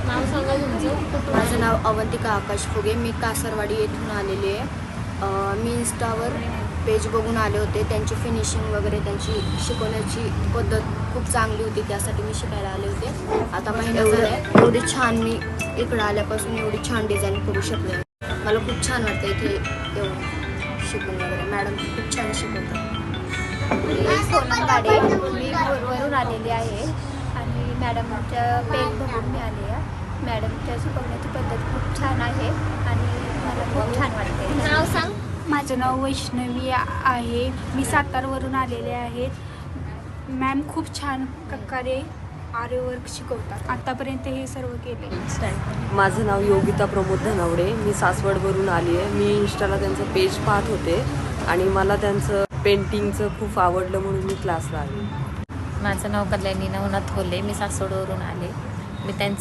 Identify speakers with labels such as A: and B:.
A: नाव सांगा तुमचं.
B: माझं नाव अवंतिका आकाश फुगे. मी कासरवाडी येथून आलेली आहे. मी इन्स्टावर पेज बघून आले होते. त्यांची फिनिशिंग वगैरे त्यांची शिकवण्याची पद्धत खूप चांगली होती, त्यासाठी मी शिकायला आले होते. आता महिना झाला एवढी छान मी इकडं आल्यापासून एवढी छान डिझाईन करू शकले. मला खूप छान वाटतं इथे येऊन शिकून वगैरे. मॅडम खूप छान शिकवतात.
C: सोनम गाडे, मी वरून आलेली आहे आणि मॅडमच्या पेज बघून मी आले आहे. मॅडमच्या शिकवण्याची पद्धत खूप छान आहे आणि मला खूप छान वाटते.
A: नाव सांग.
D: माझं नाव वैष्णवी आहे. मी सातारवरून आलेले आहे. मॅम खूप छान प्रकारे आरी वर्क शिकवतात. आतापर्यंत हे सर्व केले.
E: माझं नाव योगिता प्रमोद धनावडे. मी सासवडवरून आली आहे. मी इंस्टाला त्यांचं पेज पाहत होते आणि मला त्यांचं पेंटिंगचं खूप आवडलं म्हणून मी क्लासला आले.
F: माझं नाव कल्याणी नवनाथ होले. मी सासवडवरून आले. मी त्यांचं